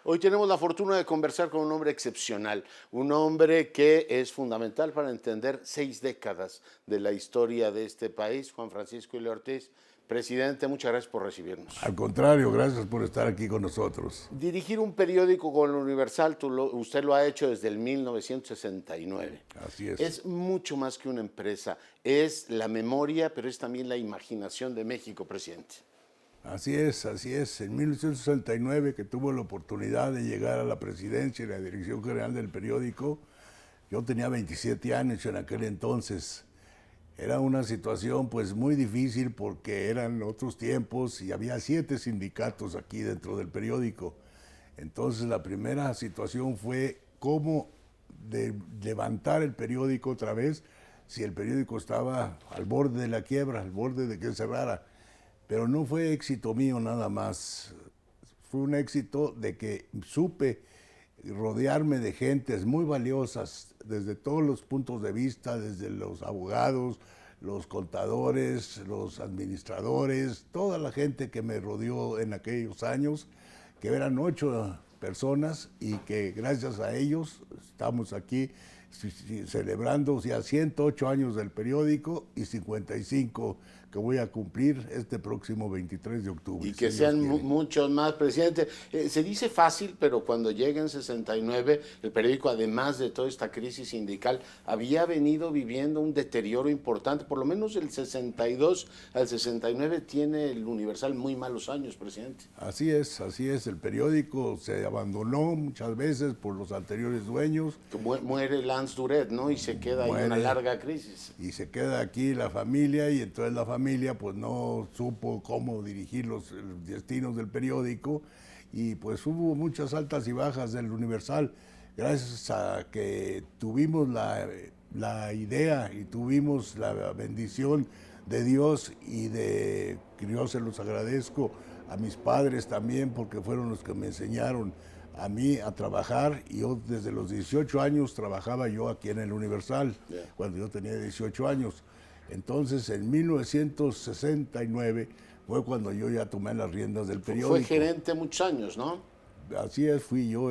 Hoy tenemos la fortuna de conversar con un hombre excepcional, un hombre que es fundamental para entender 6 décadas de la historia de este país, Juan Francisco Ile Ortiz. Presidente, muchas gracias por recibirnos. Al contrario, gracias por estar aquí con nosotros. Dirigir un periódico con el Universal, usted lo ha hecho desde el 1969. Así es. Es mucho más que una empresa, es la memoria, pero es también la imaginación de México, presidente. Así es, así es. En 1969, que tuvo la oportunidad de llegar a la presidencia y la dirección general del periódico, yo tenía 27 años en aquel entonces. Era una situación pues muy difícil porque eran otros tiempos y había 7 sindicatos aquí dentro del periódico. Entonces la primera situación fue cómo levantar el periódico otra vez si el periódico estaba al borde de la quiebra, al borde de que cerrara. Pero no fue éxito mío nada más, fue un éxito de que supe rodearme de gentes muy valiosas desde todos los puntos de vista, desde los abogados, los contadores, los administradores, toda la gente que me rodeó en aquellos años, que eran 8 personas y que gracias a ellos estamos aquí celebrando ya 108 años del periódico y 55 que voy a cumplir este próximo 23 de octubre. Y que sean muchos más, presidente. Se dice fácil, pero cuando llega en 69, el periódico, además de toda esta crisis sindical, había venido viviendo un deterioro importante. Por lo menos del 62 al 69 tiene el Universal muy malos años, presidente. Así es, así es. El periódico se abandonó muchas veces por los anteriores dueños. Muere Lance Duret, ¿no? Y se queda ahí una larga crisis. Y se queda aquí la familia, y entonces la familia pues no supo cómo dirigir los destinos del periódico, y pues hubo muchas altas y bajas del Universal. Gracias a que tuvimos la idea y tuvimos la bendición de Dios y de que yo se los agradezco a mis padres también, porque fueron los que me enseñaron a mí a trabajar. Y yo desde los 18 años trabajaba yo aquí en el Universal, cuando yo tenía 18 años. Entonces, en 1969 fue cuando yo ya tomé las riendas del periódico. Fue gerente muchos años, ¿no? Así es, fui yo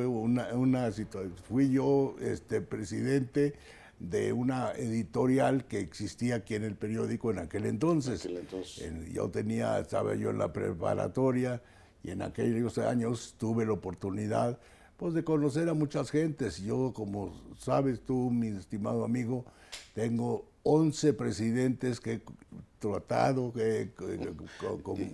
presidente de una editorial que existía aquí en el periódico en aquel entonces. Estaba yo en la preparatoria, y en aquellos años tuve la oportunidad pues de conocer a muchas gentes. Yo, como sabes tú, mi estimado amigo, tengo 11 presidentes que he tratado.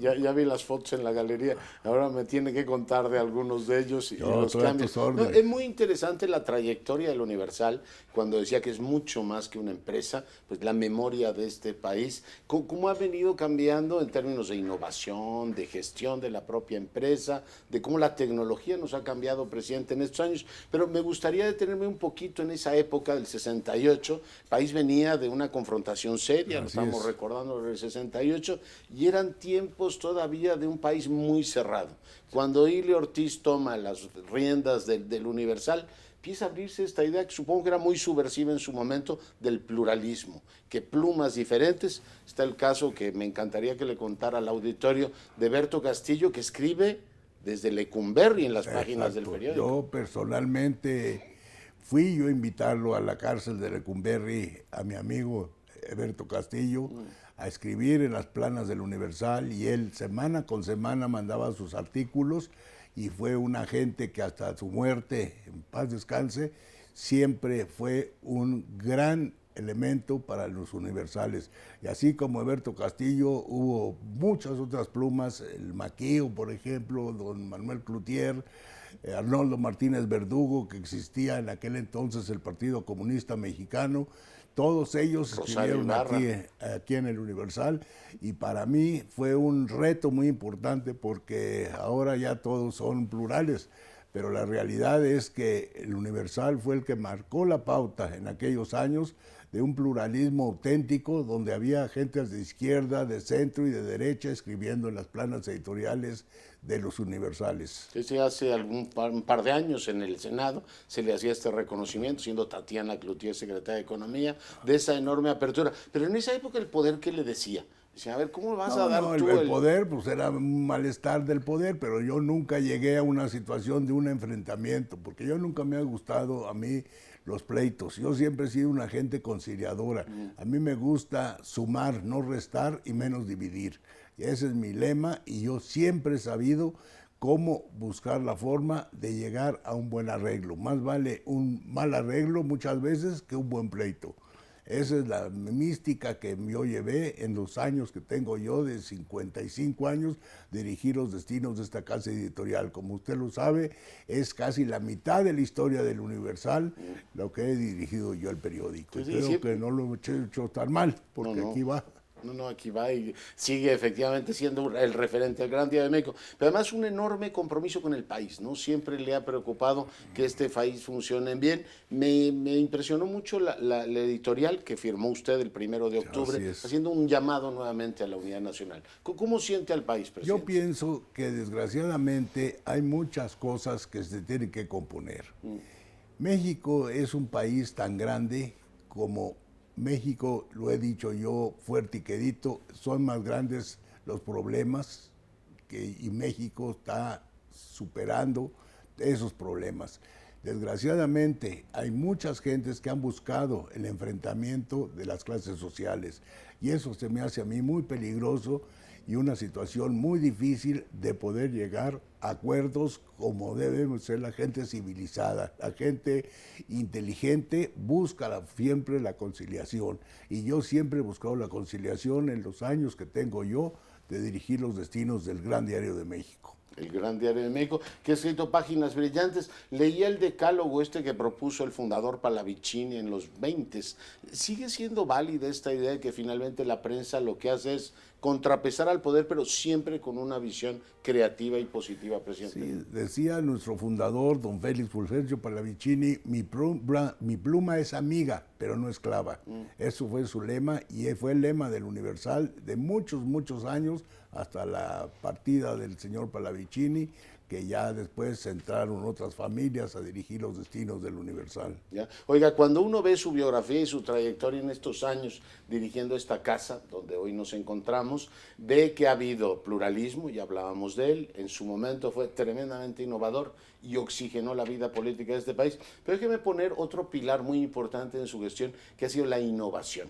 Ya vi las fotos en la galería, ahora me tiene que contar de algunos de ellos y de los cambios. No, es muy interesante la trayectoria del Universal, cuando decía que es mucho más que una empresa, pues la memoria de este país, cómo ha venido cambiando en términos de innovación, de gestión de la propia empresa, de cómo la tecnología nos ha cambiado, presidente, en estos años. Pero me gustaría detenerme un poquito en esa época del 68, el país venía de una confrontación seria, lo estamos recordando en el 68, y eran tiempos todavía de un país muy cerrado. Cuando Ile Ortiz toma las riendas del Universal, empieza a abrirse esta idea que supongo que era muy subversiva en su momento, del pluralismo, que plumas diferentes. Está el caso que me encantaría que le contara al auditorio de Berto Castillo, que escribe desde Lecumberri en las páginas del periódico. Yo personalmente fui yo a invitarlo a la cárcel de Lecumberri, a mi amigo Berto Castillo, a escribir en las planas del Universal, y él semana con semana mandaba sus artículos, y fue un agente que hasta su muerte, en paz descanse, siempre fue un gran elemento para los universales. Y así como Berto Castillo, hubo muchas otras plumas, el Maquío, por ejemplo, don Manuel Cloutier, Arnoldo Martínez Verdugo, que existía en aquel entonces el Partido Comunista Mexicano. Todos ellos escribieron aquí en el Universal, y para mí fue un reto muy importante porque ahora ya todos son plurales, pero la realidad es que el Universal fue el que marcó la pauta en aquellos años de un pluralismo auténtico, donde había gentes de izquierda, de centro y de derecha escribiendo en las planas editoriales de los universales. Hace un par de años en el Senado se le hacía este reconocimiento, siendo Tatiana Cloutier secretaria de Economía, de esa enorme apertura. Pero en esa época, ¿el poder qué le decía? Decían, a ver, ¿cómo vas a dar tú el poder? Pues era un malestar del poder, pero yo nunca llegué a una situación de un enfrentamiento, porque yo nunca me ha gustado a mí los pleitos. Yo siempre he sido una gente conciliadora. A mí me gusta sumar, no restar y menos dividir. Y ese es mi lema y yo siempre he sabido cómo buscar la forma de llegar a un buen arreglo. Más vale un mal arreglo muchas veces que un buen pleito. Esa es la mística que yo llevé en los años que tengo yo, de 55 años, dirigir los destinos de esta casa editorial. Como usted lo sabe, es casi la mitad de la historia del Universal lo que he dirigido yo el periódico. Sí, creo que no lo he hecho tan mal, porque aquí va. No, aquí va y sigue efectivamente siendo el referente al Gran Día de México. Pero además un enorme compromiso con el país, ¿no? Siempre le ha preocupado que este país funcione bien. Me impresionó mucho la editorial que firmó usted el 1 de octubre, haciendo un llamado nuevamente a la unidad nacional. ¿Cómo siente al país, presidente? Yo pienso que desgraciadamente hay muchas cosas que se tienen que componer. México es un país tan grande como México, lo he dicho yo fuerte y quedito, son más grandes los problemas y México está superando esos problemas. Desgraciadamente hay muchas gentes que han buscado el enfrentamiento de las clases sociales y eso se me hace a mí muy peligroso y una situación muy difícil de poder llegar a acuerdos como debe ser la gente civilizada. La gente inteligente busca siempre la conciliación y yo siempre he buscado la conciliación en los años que tengo yo de dirigir los destinos del Gran Diario de México. El Gran Diario de México, que ha escrito páginas brillantes. Leía el decálogo que propuso el fundador Pallavicini en los 20s. ¿Sigue siendo válida esta idea de que finalmente la prensa lo que hace es contrapesar al poder, pero siempre con una visión creativa y positiva, presidente? Sí, decía nuestro fundador, don Félix Fulgencio Pallavicini, mi pluma es amiga, pero no esclava. Eso fue su lema y fue el lema del Universal de muchos años, hasta la partida del señor Pallavicini, que ya después entraron otras familias a dirigir los destinos del Universal. ¿Ya? Oiga, cuando uno ve su biografía y su trayectoria en estos años dirigiendo esta casa, donde hoy nos encontramos, ve que ha habido pluralismo, ya hablábamos de él, en su momento fue tremendamente innovador y oxigenó la vida política de este país, pero déjeme poner otro pilar muy importante en su gestión, que ha sido la innovación.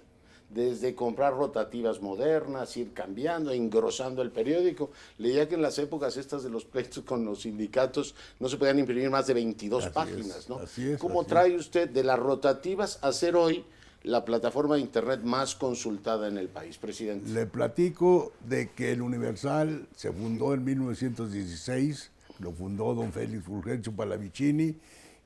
Desde comprar rotativas modernas, ir cambiando, engrosando el periódico. Leía que en las épocas estas de los pleitos con los sindicatos no se podían imprimir más de 22 páginas, ¿no? ¿Cómo trae usted de las rotativas a ser hoy la plataforma de internet más consultada en el país, presidente? Le platico de que el Universal se fundó en 1916, lo fundó don Félix Fulgencio Pallavicini,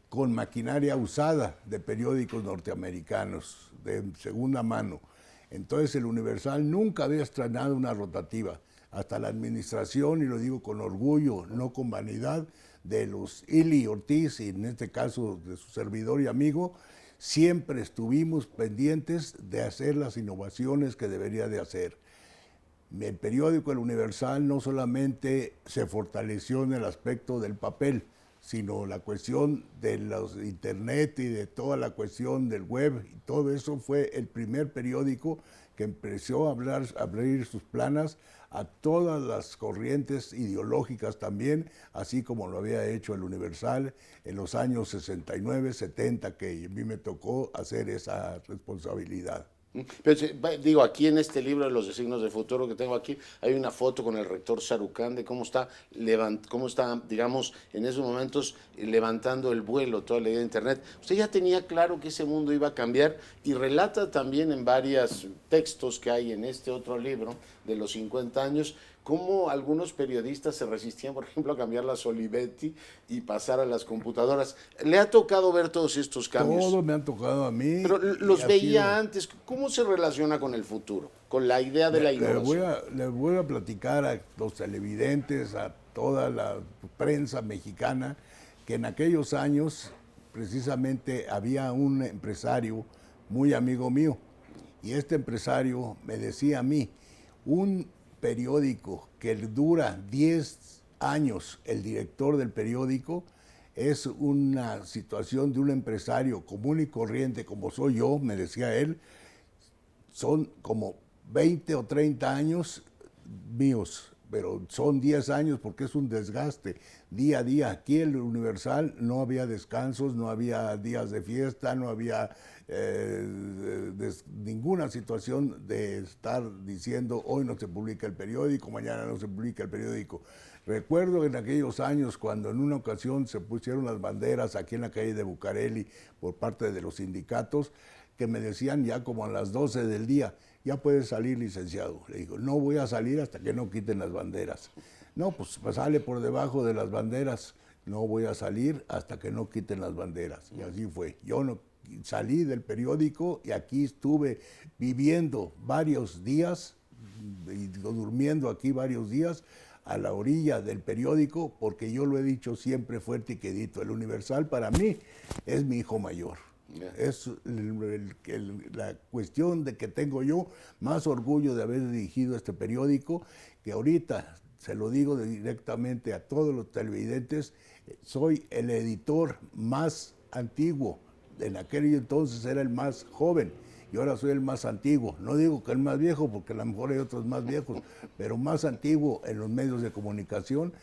con maquinaria usada de periódicos norteamericanos, de segunda mano. Entonces el Universal nunca había estrenado una rotativa. Hasta la administración, y lo digo con orgullo, no con vanidad, de los Ili Ortiz, y en este caso de su servidor y amigo, siempre estuvimos pendientes de hacer las innovaciones que debería de hacer. El periódico El Universal no solamente se fortaleció en el aspecto del papel, sino la cuestión de los internet y de toda la cuestión del web, y todo eso fue el primer periódico que empezó a abrir sus planas a todas las corrientes ideológicas también, así como lo había hecho el Universal en los años 69, 70, que a mí me tocó hacer esa responsabilidad. Pero, digo, aquí en este libro de los designios del futuro que tengo aquí, hay una foto con el rector Sarucán de cómo está, digamos, en esos momentos levantando el vuelo, toda la idea de Internet. Usted ya tenía claro que ese mundo iba a cambiar y relata también en varios textos que hay en este otro libro de los 50 años, cómo algunos periodistas se resistían, por ejemplo, a cambiar las Olivetti y pasar a las computadoras. ¿Le ha tocado ver todos estos cambios? Todo me han tocado a mí. Pero los veía antes. ¿Cómo se relaciona con el futuro? Con la idea de la innovación. Les voy a platicar a los televidentes, a toda la prensa mexicana, que en aquellos años precisamente había un empresario muy amigo mío. Y este empresario me decía a mí, un periódico que dura 10 años, el director del periódico, es una situación de un empresario común y corriente como soy yo, me decía él, son como 20 o 30 años míos, pero son 10 años porque es un desgaste día a día. Aquí en el Universal no había descansos, no había días de fiesta, no había ninguna situación de estar diciendo hoy no se publica el periódico, mañana no se publica el periódico. Recuerdo en aquellos años cuando en una ocasión se pusieron las banderas aquí en la calle de Bucareli por parte de los sindicatos, que me decían ya como a las 12 del día, ya puede salir, licenciado. Le digo, no voy a salir hasta que no quiten las banderas. No, pues sale por debajo de las banderas. No voy a salir hasta que no quiten las banderas. Y así fue. Yo no salí del periódico y aquí estuve viviendo varios días y durmiendo aquí varios días a la orilla del periódico, porque yo lo he dicho siempre fuerte y quedito. El Universal para mí es mi hijo mayor. Es la cuestión de que tengo yo más orgullo de haber dirigido este periódico, que ahorita, se lo digo directamente a todos los televidentes, soy el editor más antiguo. En aquel entonces era el más joven y ahora soy el más antiguo. No digo que el más viejo, porque a lo mejor hay otros más viejos, pero más antiguo en los medios de comunicación,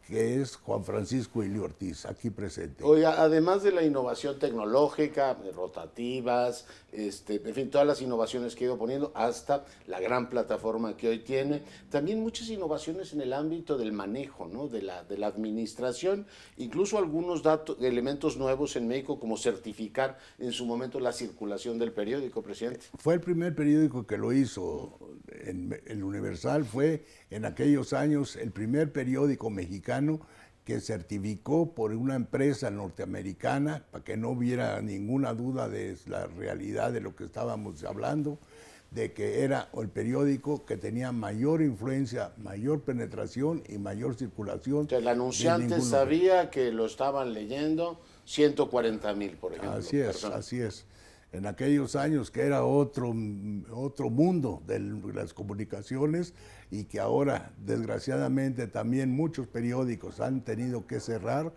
que es Juan Francisco Ili Ortiz, aquí presente. Oiga, además de la innovación tecnológica, rotativas, en fin, todas las innovaciones que ha ido poniendo, hasta la gran plataforma que hoy tiene, también muchas innovaciones en el ámbito del manejo, ¿no? de la administración, incluso algunos elementos nuevos en México, como certificar en su momento la circulación del periódico, presidente. Fue el primer periódico que lo hizo. El Universal fue en aquellos años el primer periódico mexicano que certificó por una empresa norteamericana, para que no hubiera ninguna duda de la realidad de lo que estábamos hablando, de que era el periódico que tenía mayor influencia, mayor penetración y mayor circulación. O sea, el anunciante sabía que lo estaban leyendo 140,000, por ejemplo. Así es, personas. Así es. En aquellos años que era otro mundo de las comunicaciones, y que ahora, desgraciadamente, también muchos periódicos han tenido que cerrar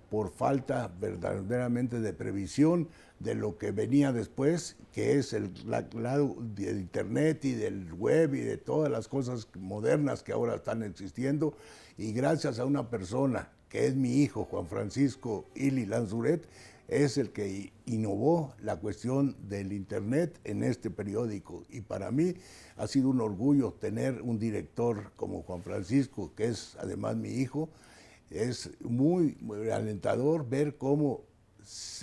por falta verdaderamente de previsión de lo que venía después, que es el lado del Internet y del web y de todas las cosas modernas que ahora están existiendo. Y gracias a una persona que es mi hijo, Juan Francisco Ili Lanzuret, es el que innovó la cuestión del Internet en este periódico. Y para mí ha sido un orgullo tener un director como Juan Francisco, que es además mi hijo. Es muy alentador ver cómo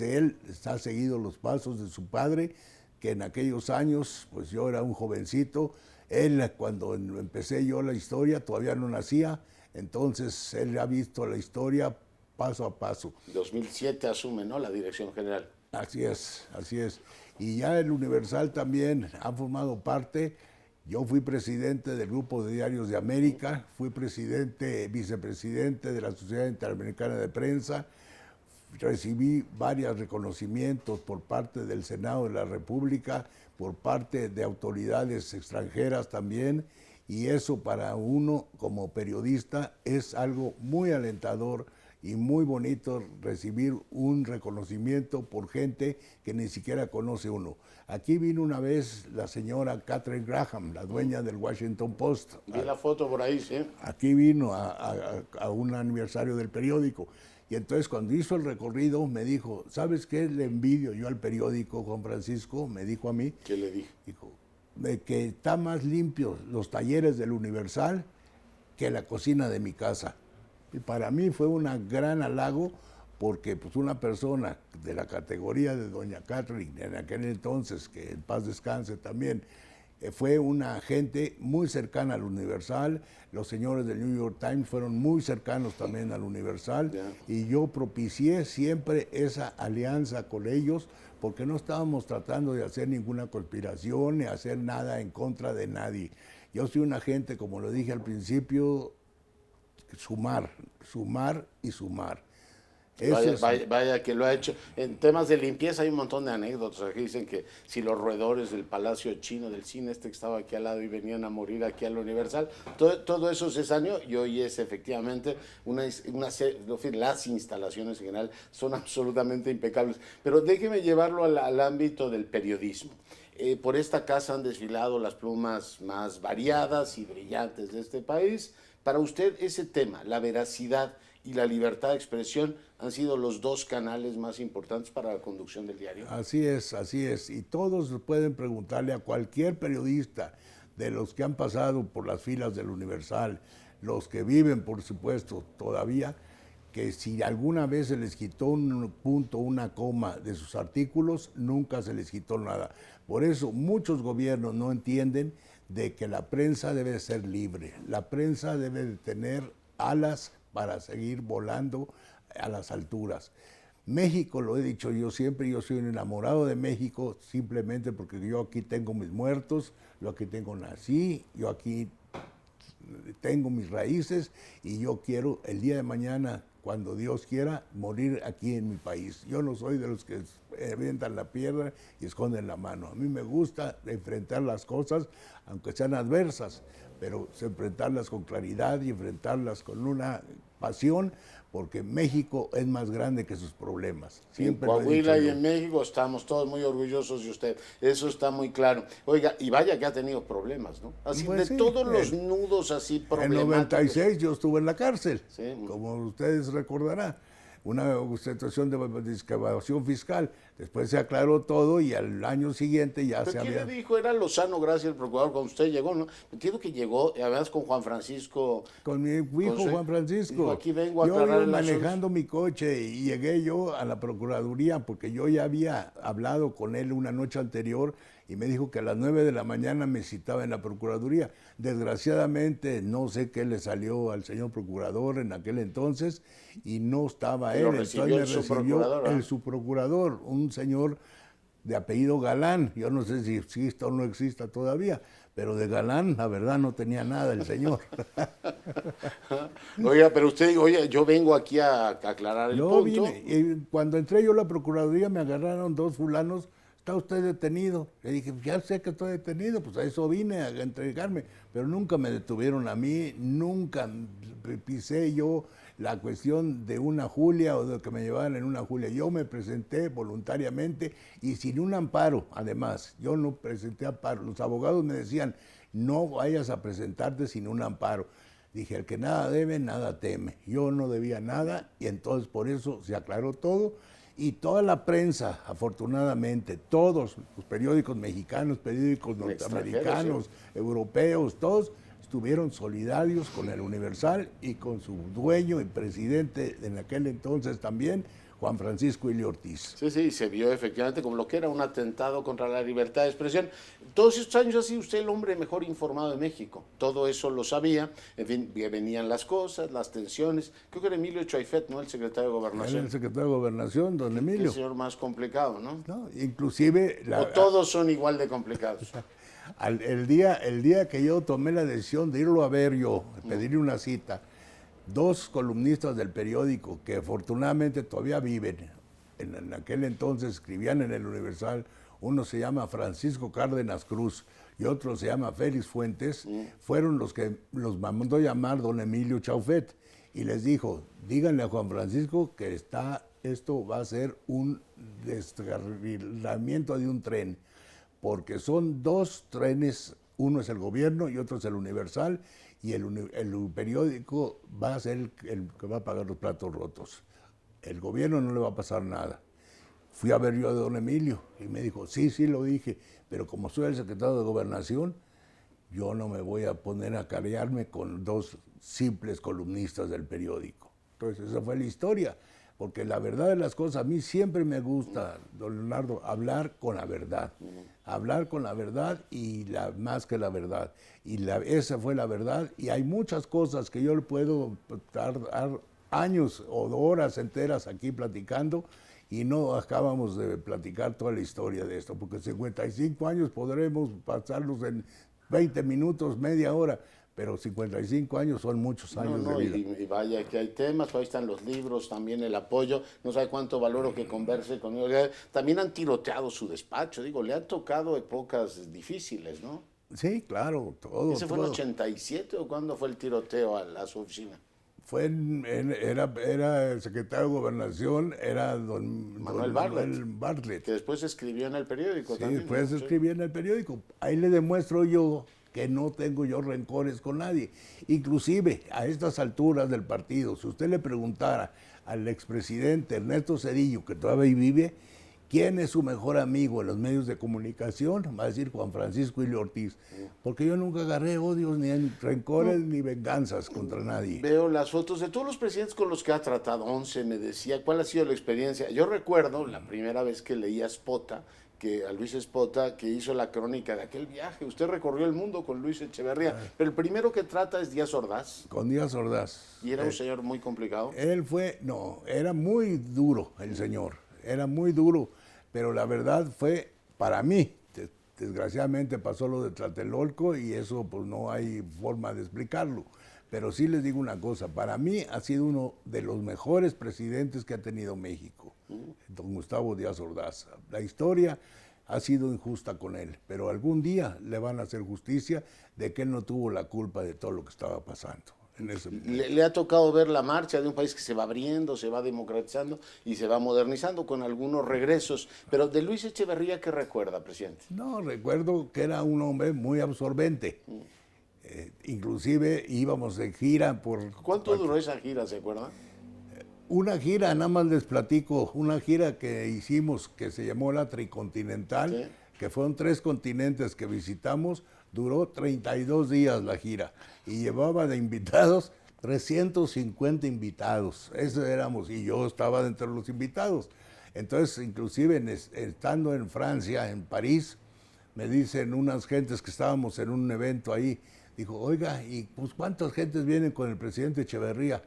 él ha seguido los pasos de su padre, que en aquellos años, pues yo era un jovencito. Él, cuando empecé yo la historia, todavía no nacía. Entonces él ha visto la historia paso a paso. 2007 asume, ¿no?, la dirección general. Así es, así es. Y ya el Universal también ha formado parte. Yo fui presidente del Grupo de Diarios de América, fui vicepresidente de la Sociedad Interamericana de Prensa, recibí varios reconocimientos por parte del Senado de la República, por parte de autoridades extranjeras también, y eso para uno como periodista es algo muy alentador y muy bonito, recibir un reconocimiento por gente que ni siquiera conoce uno. Aquí vino una vez la señora Katharine Graham, la dueña del Washington Post. Vi la foto por ahí, sí. Aquí vino a un aniversario del periódico. Y entonces cuando hizo el recorrido me dijo, ¿sabes qué le envidio yo al periódico, Juan Francisco? Me dijo a mí. ¿Qué le dije? Dijo, de que está más limpios los talleres del Universal que la cocina de mi casa. Y para mí fue un gran halago, porque pues una persona de la categoría de doña Catherine, en aquel entonces, que en paz descanse también, fue una gente muy cercana al Universal. Los señores del New York Times fueron muy cercanos también al Universal, y yo propicié siempre esa alianza con ellos, porque no estábamos tratando de hacer ninguna conspiración ni hacer nada en contra de nadie. Yo soy una gente, como lo dije al principio, sumar y sumar. Vaya que lo ha hecho. En temas de limpieza hay un montón de anécdotas. Aquí dicen que si los roedores del Palacio Chino, del cine que estaba aquí al lado y venían a morir aquí al Universal, todo eso se saneó, y hoy es efectivamente las instalaciones en general son absolutamente impecables. Pero déjeme llevarlo al ámbito del periodismo. Por esta casa han desfilado las plumas más variadas y brillantes de este país. Para usted ese tema, la veracidad y la libertad de expresión, han sido los dos canales más importantes para la conducción del diario. Así es, así es. Y todos pueden preguntarle a cualquier periodista de los que han pasado por las filas del Universal, los que viven, por supuesto, todavía, que si alguna vez se les quitó un punto, una coma de sus artículos, nunca se les quitó nada. Por eso muchos gobiernos no entienden de que la prensa debe ser libre. La prensa debe de tener alas para seguir volando a las alturas. México, lo he dicho yo siempre, yo soy un enamorado de México simplemente porque yo aquí tengo mis muertos, yo aquí nací, yo aquí tengo mis raíces y yo quiero el día de mañana, cuando Dios quiera, morir aquí en mi país. Yo no soy de los que avientan la piedra y esconden la mano. A mí me gusta enfrentar las cosas, aunque sean adversas, pero enfrentarlas con claridad y enfrentarlas con una pasión, porque México es más grande que sus problemas. Siempre en Coahuila y en México estamos todos muy orgullosos de usted, eso está muy claro. Oiga, y vaya que ha tenido problemas, ¿no? Así pues de sí, todos los nudos así problemáticos. En 96 yo estuve en la cárcel, sí, como ustedes recordarán. Una situación de excavación fiscal. Después se aclaró todo y al año siguiente ya se había... ¿Quién le dijo? Era Lozano Gracia, el procurador, cuando usted llegó, ¿no? Entiendo que llegó, además con Juan Francisco... Con mi hijo Juan Francisco. Dijo, aquí vengo a yo iba manejando mi coche y llegué yo a la Procuraduría porque yo ya había hablado con él una noche anterior y me dijo que a las 9 de la mañana me citaba en la Procuraduría. Desgraciadamente no sé qué le salió al señor procurador en aquel entonces y no estaba él. Entonces me recibió el subprocurador, un señor de apellido Galán. Yo no sé si exista o no exista todavía, pero de Galán, la verdad, no tenía nada el señor. Oiga, pero usted dijo, oye, yo vengo aquí a aclarar el punto. Vine, y cuando entré yo a la Procuraduría me agarraron dos fulanos. ¿Está usted detenido? Le dije, ya sé que estoy detenido, pues a eso vine, a entregarme. Pero nunca me detuvieron a mí, nunca pisé yo la cuestión de una Julia o de que me llevaran en una Julia. Yo me presenté voluntariamente y sin un amparo, además. Yo no presenté amparo. Los abogados me decían, no vayas a presentarte sin un amparo. Dije, el que nada debe, nada teme. Yo no debía nada y entonces por eso se aclaró todo. Y toda la prensa, afortunadamente, todos los periódicos mexicanos, periódicos norteamericanos, europeos, todos estuvieron solidarios con el Universal y con su dueño y presidente en aquel entonces también, Juan Francisco Ili Ortiz. Sí, sí, se vio efectivamente como lo que era un atentado contra la libertad de expresión. Todos estos años ha sido usted el hombre mejor informado de México. Todo eso lo sabía, en fin, venían las cosas, las tensiones. Creo que era Emilio Chaifet, ¿no? El secretario de Gobernación. Era el secretario de Gobernación, don Emilio. El señor más complicado, ¿no? No, inclusive... O todos son igual de complicados. El día que yo tomé la decisión de irlo a ver yo, pedirle una cita, dos columnistas del periódico que afortunadamente todavía viven, en aquel entonces escribían en el Universal, uno se llama Francisco Cárdenas Cruz y otro se llama Félix Fuentes, fueron los que los mandó llamar don Emilio Chaufet y les dijo, díganle a Juan Francisco que esto va a ser un descarrilamiento de un tren, porque son dos trenes, uno es el gobierno y otro es el Universal, y el periódico va a ser el que va a pagar los platos rotos. El gobierno no le va a pasar nada. Fui a ver yo a don Emilio y me dijo, sí, lo dije, pero como soy el secretario de Gobernación, yo no me voy a poner a carearme con dos simples columnistas del periódico. Entonces esa fue la historia, porque la verdad de las cosas, a mí siempre me gusta, don Leonardo, hablar con la verdad. Hablar con la verdad y más que la verdad. Y esa fue la verdad. Y hay muchas cosas que yo le puedo tardar años o horas enteras aquí platicando y no acabamos de platicar toda la historia de esto, porque 55 años podremos pasarlos en 20 minutos, media hora, pero 55 años son muchos años de vida. Y vaya que hay temas, ahí están los libros, también el apoyo, no sabe cuánto valoro que converse conmigo. También han tiroteado su despacho, digo, le han tocado épocas difíciles, ¿no? Sí, claro, todo. ¿Ese fue en 87 o cuándo fue el tiroteo a su oficina? Era el secretario de Gobernación, era don Manuel Bartlett. Que después escribió en el periódico también. Sí, después escribía en el periódico. Ahí le demuestro yo que no tengo yo rencores con nadie. Inclusive, a estas alturas del partido, si usted le preguntara al expresidente Ernesto Zedillo, que todavía vive, ¿quién es su mejor amigo en los medios de comunicación? Va a decir Juan Francisco Ilio Ortiz. Porque yo nunca agarré odios, ni rencores, ni venganzas contra nadie. Veo las fotos de todos los presidentes con los que ha tratado. 11 me decía, ¿cuál ha sido la experiencia? Yo recuerdo la primera vez que leí a Luis Espota, que hizo la crónica de aquel viaje. Usted recorrió el mundo con Luis Echeverría, pero el primero que trata es Díaz Ordaz. Con Díaz Ordaz. ¿Y era un señor muy complicado? Era muy duro el señor, era muy duro, pero la verdad fue, para mí, desgraciadamente pasó lo de Tlatelolco y eso pues no hay forma de explicarlo. Pero sí les digo una cosa, para mí ha sido uno de los mejores presidentes que ha tenido México, don Gustavo Díaz Ordaz. La historia ha sido injusta con él, pero algún día le van a hacer justicia de que él no tuvo la culpa de todo lo que estaba pasando. Le ha tocado ver la marcha de un país que se va abriendo, se va democratizando y se va modernizando con algunos regresos. Pero de Luis Echeverría, ¿qué recuerda, presidente? No, recuerdo que era un hombre muy absorbente. Inclusive íbamos de gira por... ¿Cuánto duró esa gira, se acuerda? Una gira, nada más les platico, una gira que hicimos que se llamó la Tricontinental, sí, que fueron 3 continentes que visitamos, duró 32 días la gira y llevaba de invitados 350 invitados, eso éramos, y yo estaba dentro de los invitados. Entonces, inclusive estando en Francia, en París, me dicen unas gentes que estábamos en un evento ahí, dijo, oiga, ¿y pues cuántas gentes vienen con el presidente Echeverría?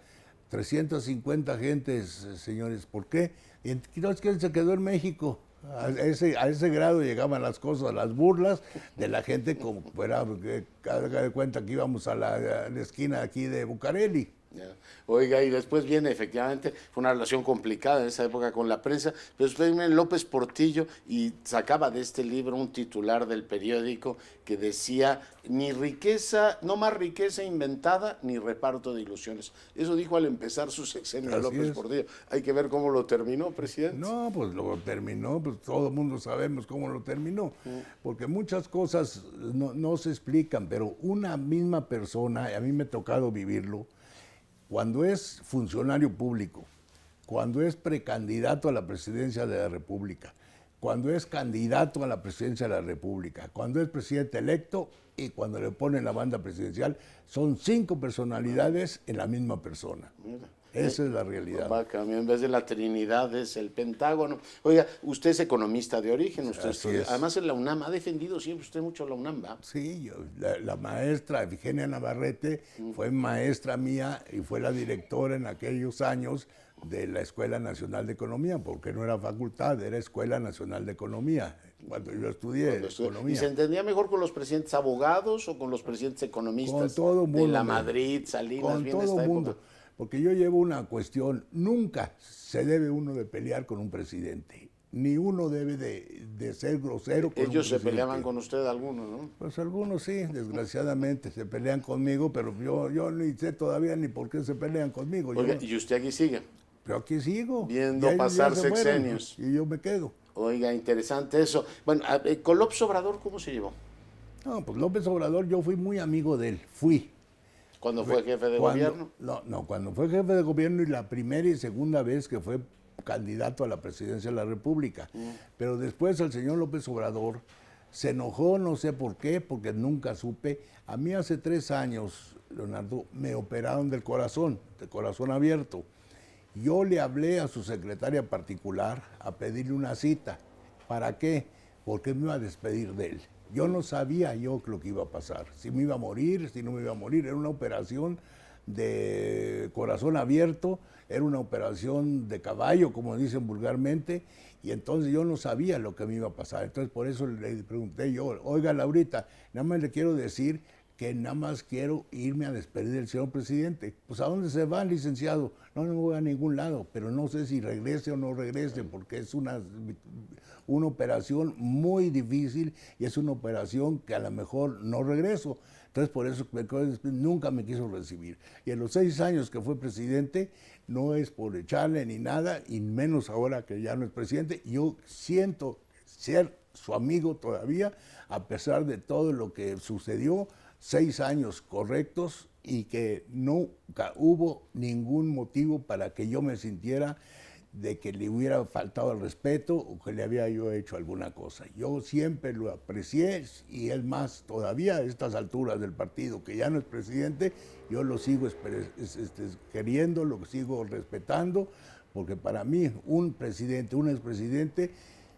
350 gentes, señores, ¿por qué? Y no, es que él se quedó en México. A ese grado llegaban las cosas, las burlas de la gente, como fuera, haga de cuenta que íbamos a la esquina aquí de Bucareli. Oiga, y después viene, efectivamente, fue una relación complicada en esa época con la prensa, pero después viene López Portillo y sacaba de este libro un titular del periódico que decía, ni riqueza, no más riqueza inventada, ni reparto de ilusiones. Eso dijo al empezar su sexenio López Portillo. Hay que ver cómo lo terminó, presidente. No, pues lo terminó, pues todo el mundo sabemos cómo lo terminó, porque muchas cosas no se explican, pero una misma persona, y a mí me ha tocado vivirlo, cuando es funcionario público, cuando es precandidato a la presidencia de la República, cuando es candidato a la presidencia de la República, cuando es presidente electo y cuando le ponen la banda presidencial, son 5 personalidades en la misma persona. Mira. Esa es la realidad. En vez de la Trinidad es el Pentágono. Oiga, usted es economista de origen, usted además en la UNAM, ha defendido siempre usted mucho la UNAM, ¿va? Sí, la maestra Efigenia Navarrete fue maestra mía y fue la directora en aquellos años de la Escuela Nacional de Economía, porque no era facultad, era Escuela Nacional de Economía, cuando yo estudié economía. ¿Y se entendía mejor con los presidentes abogados o con los presidentes economistas? Con todo mundo. De la Madrid, Salinas, con todo el mundo. Porque yo llevo una cuestión, nunca se debe uno de pelear con un presidente, ni uno debe de ser grosero con un presidente. Ellos se peleaban con usted, algunos, ¿no? Pues algunos sí, desgraciadamente se pelean conmigo, pero yo ni sé todavía ni por qué se pelean conmigo. Oiga, ¿y usted aquí sigue? Yo aquí sigo. Viendo pasar sexenios. Y yo me quedo. Oiga, interesante eso. Bueno, con López Obrador, ¿cómo se llevó? No, pues López Obrador, yo fui muy amigo de él, ¿Cuando fue jefe de gobierno? No, cuando fue jefe de gobierno y la primera y segunda vez que fue candidato a la presidencia de la República. Pero después el señor López Obrador se enojó, no sé por qué, porque nunca supe. A mí hace 3 años, Leonardo, me operaron del corazón abierto. Yo le hablé a su secretaria particular a pedirle una cita. ¿Para qué? Porque me iba a despedir de él. Yo no sabía lo que iba a pasar, si me iba a morir, si no me iba a morir. Era una operación de corazón abierto, era una operación de caballo, como dicen vulgarmente, y entonces yo no sabía lo que me iba a pasar. Entonces por eso le pregunté yo, oiga Laurita, nada más le quiero decir que nada más quiero irme a despedir del señor presidente. Pues ¿a dónde se va, licenciado? No voy a ningún lado, pero no sé si regrese o no regrese, porque es una operación muy difícil y es una operación que a lo mejor no regreso. Entonces, por eso nunca me quiso recibir. Y en los 6 años que fue presidente, no es por echarle ni nada, y menos ahora que ya no es presidente, yo siento ser su amigo todavía, a pesar de todo lo que sucedió, 6 años correctos, y que nunca hubo ningún motivo para que yo me sintiera de que le hubiera faltado el respeto o que le había yo hecho alguna cosa. Yo siempre lo aprecié, y es más, todavía a estas alturas del partido, que ya no es presidente, yo lo sigo queriendo, lo sigo respetando, porque para mí un presidente, un expresidente,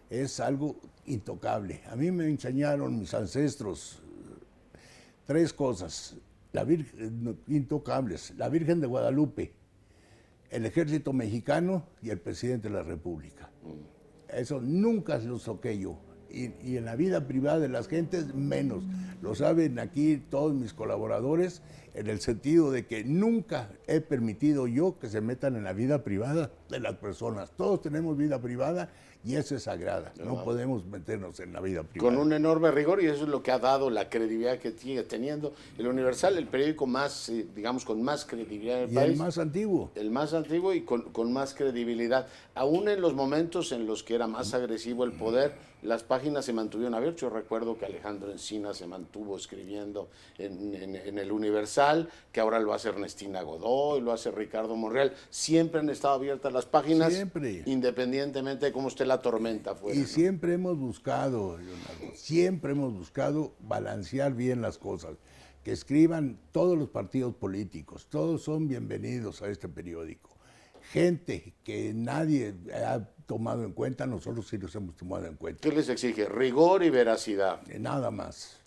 es algo intocable. A mí me enseñaron mis ancestros 3 cosas, intocables: la Virgen de Guadalupe, el Ejército Mexicano y el Presidente de la República. Eso nunca los toqué yo. Y en la vida privada de las gentes, menos. Lo saben aquí todos mis colaboradores, en el sentido de que nunca he permitido yo que se metan en la vida privada de las personas. Todos tenemos vida privada, y esa es sagrada. No podemos meternos en la vida privada. Con un enorme rigor, y eso es lo que ha dado la credibilidad que sigue teniendo el Universal, el periódico más, digamos, con más credibilidad en el país. Y el más antiguo. El más antiguo y con más credibilidad. Aún en los momentos en los que era más agresivo el poder, las páginas se mantuvieron abiertas. Yo recuerdo que Alejandro Encinas se mantuvo escribiendo en el Universal, que ahora lo hace Ernestina Godoy, lo hace Ricardo Monreal. Siempre han estado abiertas las páginas, siempre, independientemente de cómo esté la tormenta afuera. Y siempre hemos buscado, Leonardo, siempre hemos buscado balancear bien las cosas. Que escriban todos los partidos políticos, todos son bienvenidos a este periódico. Gente que nadie ha tomado en cuenta, nosotros sí los hemos tomado en cuenta. ¿Qué les exige? Rigor y veracidad. Nada más,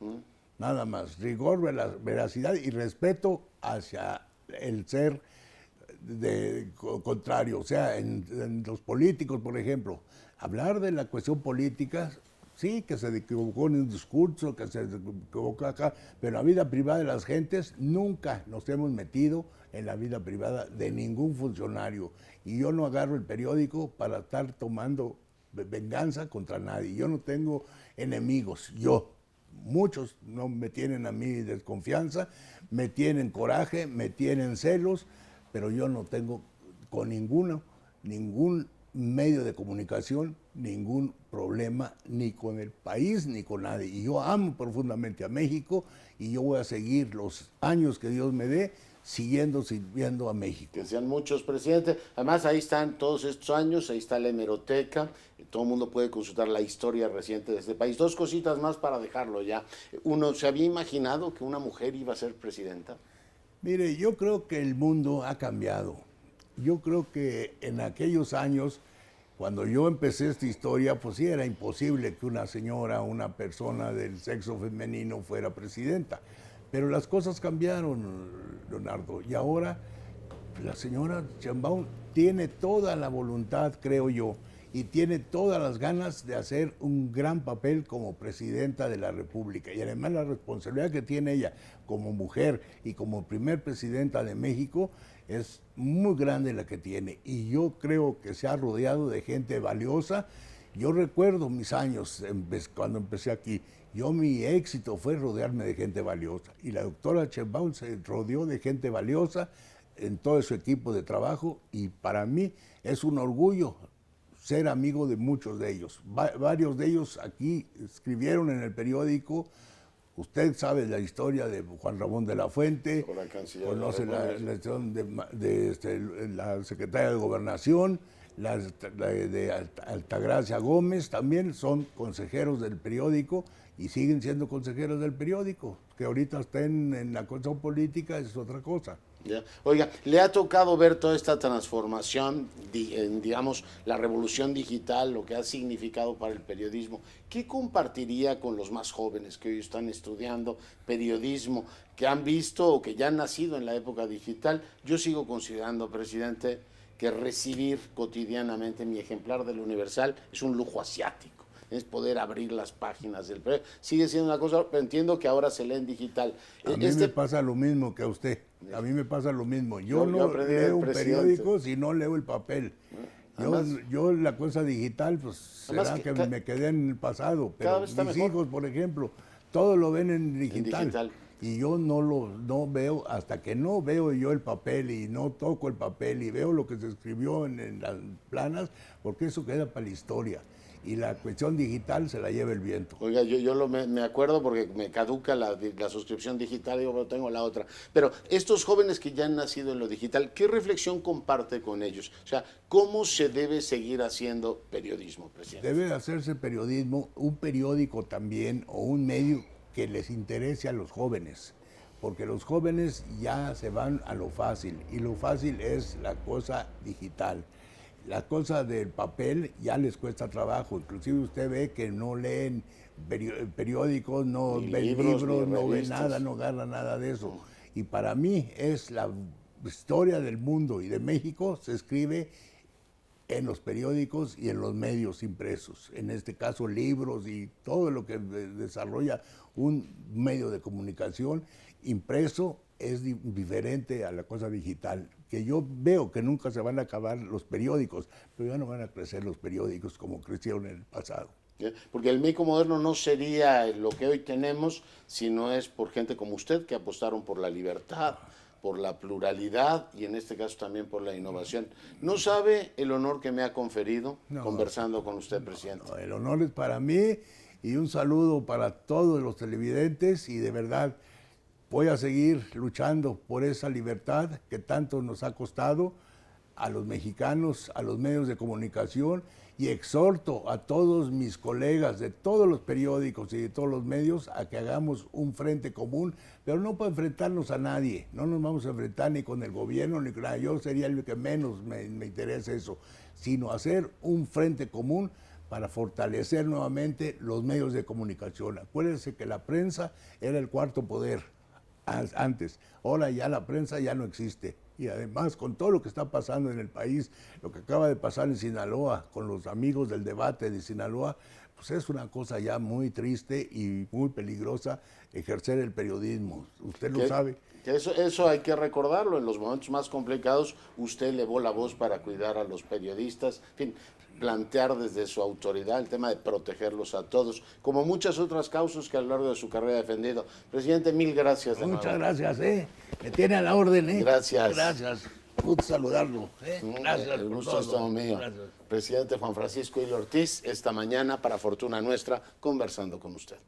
nada más. Rigor, veracidad y respeto hacia el ser contrario. O sea, en los políticos, por ejemplo, hablar de la cuestión política, sí, que se equivocó en un discurso, que se equivocó acá, pero en la vida privada de las gentes nunca nos hemos metido en la vida privada de ningún funcionario. Y yo no agarro el periódico para estar tomando venganza contra nadie. Yo no tengo enemigos, muchos no me tienen a mí desconfianza, me tienen coraje, me tienen celos, pero yo no tengo con ningún medio de comunicación ningún problema, ni con el país ni con nadie. Y yo amo profundamente a México, y yo voy a seguir los años que Dios me dé sirviendo a México. Que sean muchos, presidente. Además, ahí están todos estos años, ahí está la hemeroteca, todo el mundo puede consultar la historia reciente de este país. 2 cositas más para dejarlo ya. Uno, ¿se había imaginado que una mujer iba a ser presidenta? Mire, yo creo que el mundo ha cambiado. Yo creo que en aquellos años, cuando yo empecé esta historia, pues sí era imposible que una señora, una persona del sexo femenino fuera presidenta. Pero las cosas cambiaron, Leonardo, y ahora la señora Sheinbaum tiene toda la voluntad, creo yo, y tiene todas las ganas de hacer un gran papel como presidenta de la República. Y además la responsabilidad que tiene ella como mujer y como primer presidenta de México es muy grande la que tiene. Y yo creo que se ha rodeado de gente valiosa. Yo recuerdo mis años cuando empecé aquí. Mi éxito fue rodearme de gente valiosa. Y la doctora Sheinbaum se rodeó de gente valiosa en todo su equipo de trabajo. Y para mí es un orgullo ser amigo de muchos de ellos. Varios de ellos aquí escribieron en el periódico. Usted sabe la historia de Juan Ramón de la Fuente, conoce la elección de la secretaria de Gobernación, de Altagracia Gómez, también son consejeros del periódico y siguen siendo consejeros del periódico. Que ahorita estén en la cuestión política es otra cosa. Ya. Oiga, ¿le ha tocado ver toda esta transformación, digamos, la revolución digital, lo que ha significado para el periodismo? ¿Qué compartiría con los más jóvenes que hoy están estudiando periodismo, que han visto o que ya han nacido en la época digital? Yo sigo considerando, presidente, que recibir cotidianamente mi ejemplar del Universal es un lujo asiático. Es poder abrir las páginas del periódico. Sigue siendo una cosa, pero entiendo que ahora se lee en digital. A mí me pasa lo mismo que a usted. A mí me pasa lo mismo. Yo no leo un periódico si no leo el papel. Yo la cosa digital, pues será que me quedé en el pasado. Pero mis hijos, por ejemplo, todo lo ven en digital. Y yo no veo, hasta que no veo yo el papel y no toco el papel y veo lo que se escribió en las planas, porque eso queda para la historia. Y la cuestión digital se la lleva el viento. Oiga, me acuerdo porque me caduca la suscripción digital, digo, pero tengo la otra. Pero estos jóvenes que ya han nacido en lo digital, ¿qué reflexión comparte con ellos? O sea, ¿cómo se debe seguir haciendo periodismo, presidente? Debe hacerse periodismo, un periódico también, o un medio que les interese a los jóvenes, porque los jóvenes ya se van a lo fácil, y lo fácil es la cosa digital. La cosa del papel ya les cuesta trabajo, inclusive usted ve que no leen periódicos, no ven libros, no ven nada, no agarra nada de eso. Y para mí es la historia del mundo y de México se escribe en los periódicos y en los medios impresos, en este caso libros y todo lo que desarrolla un medio de comunicación impreso es diferente a la cosa digital, que yo veo que nunca se van a acabar los periódicos, pero ya no van a crecer los periódicos como crecieron en el pasado. Porque el México moderno no sería lo que hoy tenemos si no es por gente como usted que apostaron por la libertad, por la pluralidad y en este caso también por la innovación. ¿No sabe el honor que me ha conferido conversando con usted, presidente? No, el honor es para mí y un saludo para todos los televidentes y de verdad voy a seguir luchando por esa libertad que tanto nos ha costado a los mexicanos, a los medios de comunicación y exhorto a todos mis colegas de todos los periódicos y de todos los medios a que hagamos un frente común, pero no para enfrentarnos a nadie, no nos vamos a enfrentar ni con el gobierno ni con nada, yo sería el que menos me interesa eso, sino hacer un frente común para fortalecer nuevamente los medios de comunicación. Acuérdense que la prensa era el cuarto poder antes, ahora ya la prensa ya no existe. Y además, con todo lo que está pasando en el país, lo que acaba de pasar en Sinaloa, con los amigos del debate de Sinaloa, pues es una cosa ya muy triste y muy peligrosa ejercer el periodismo. Usted lo sabe. Eso hay que recordarlo. En los momentos más complicados, usted elevó la voz para cuidar a los periodistas. En fin, plantear desde su autoridad el tema de protegerlos a todos, como muchas otras causas que a lo largo de su carrera ha defendido. Presidente, mil gracias. Muchas gracias, me tiene a la orden, Gracias. Gracias. Gusto saludarlo, Gracias. El gusto es todo mío. Gracias. Presidente Juan Francisco Hilo Ortiz, esta mañana, para fortuna nuestra, conversando con usted.